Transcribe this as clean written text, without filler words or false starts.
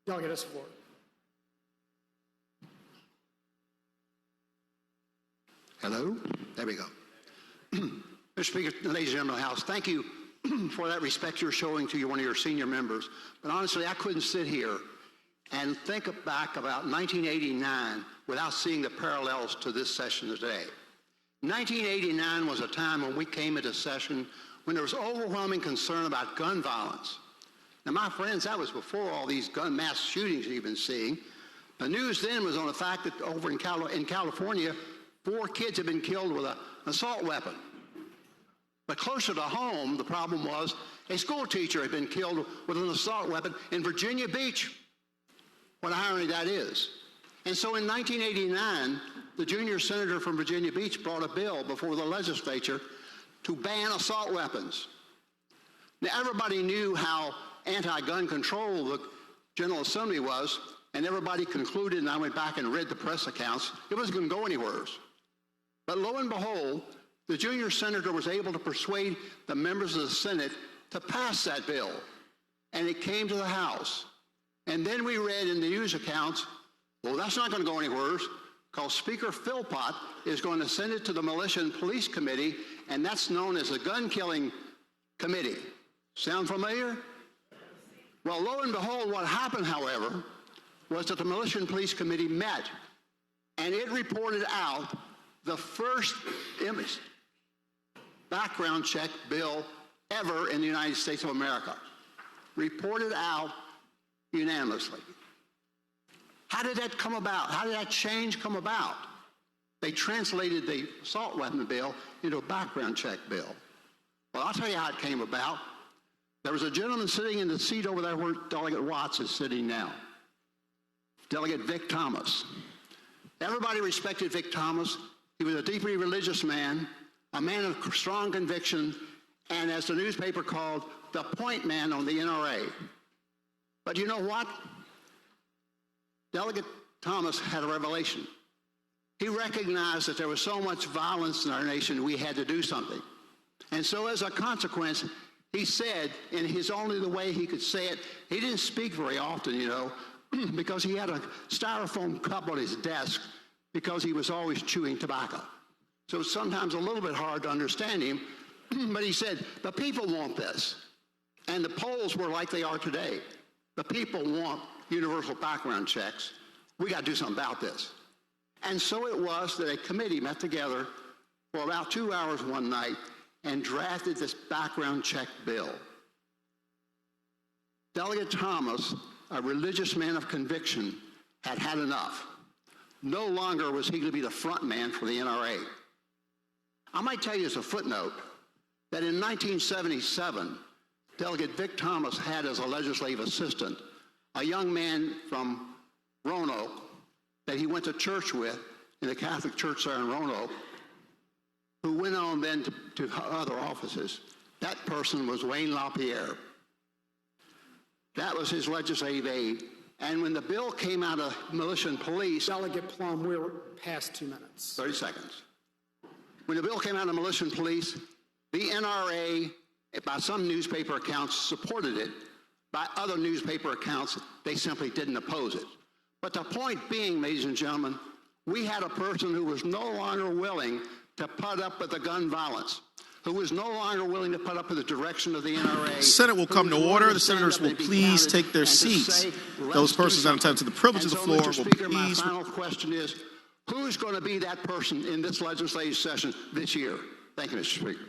Delegate has the floor. Hello? There we go. Mr. Speaker, ladies and gentlemen of the House, thank you for that respect you're showing to one of your senior members. But honestly, I couldn't sit here and think back about 1989 without seeing the parallels to this session today. 1989 was a time when we came into session when there was overwhelming concern about gun violence. Now, my friends, that was before all these gun mass shootings you've been seeing. The news then was on the fact that over in California, 4 kids had been killed with an assault weapon. But closer to home, the problem was a school teacher had been killed with an assault weapon in Virginia Beach. What irony that is. And so in 1989, the junior senator from Virginia Beach brought a bill before the legislature to ban assault weapons. Now, everybody knew how anti-gun control the General Assembly was, and everybody concluded, and I went back and read the press accounts, it wasn't going to go anywhere. But lo and behold, the junior senator was able to persuade the members of the Senate to pass that bill, and it came to the House. And then we read in the news accounts, well, that's not going to go anywhere, because Speaker Philpott is going to send it to the Militia and Police Committee, and that's known as the Gun Killing Committee. Sound familiar? Well, lo and behold, what happened, however, was that the Militia and Police Committee met, and it reported out the first background check bill ever in the United States of America. Reported out unanimously. How did that come about? How did that change come about? They translated the assault weapon bill into a background check bill. Well, I'll tell you how it came about. There was a gentleman sitting in the seat over there where Delegate Watts is sitting now. Delegate Vic Thomas. Everybody respected Vic Thomas. He was a deeply religious man, a man of strong conviction, and as the newspaper called, the point man on the NRA. But you know what? Delegate Thomas had a revelation. He recognized that there was so much violence in our nation, we had to do something. And so as a consequence, he said, in his only the way he could say it, he didn't speak very often, you know, because he had a styrofoam cup on his desk because he was always chewing tobacco. So it's sometimes a little bit hard to understand him, but he said, the people want this. And the polls were like they are today. The people want universal background checks. We got to do something about this. And so it was that a committee met together for about 2 hours one night and drafted this background check bill. Delegate Thomas, a religious man of conviction, had had enough. No longer was he going to be the front man for the NRA. I might tell you as a footnote that in 1977, Delegate Vic Thomas had as a legislative assistant a young man from Roanoke that he went to church with in the Catholic church there in Roanoke, who went on then to other offices. That person was Wayne LaPierre. That was his legislative aide. And when the bill came out of Militia and Police... Delegate Plum, we're past 2 minutes. 30 seconds. When the bill came out of Militia and Police, the NRA, by some newspaper accounts, supported it. By other newspaper accounts, they simply didn't oppose it. But the point being, ladies and gentlemen, we had a person who was no longer willing to put up with the gun violence, who was no longer willing to put up with the direction of the NRA. The Senate will come to order. The senators will please take their seats. Those persons not entitled to the privilege of the floor will please. My final question is, who's going to be that person in this legislative session this year? Thank you, Mr. Speaker.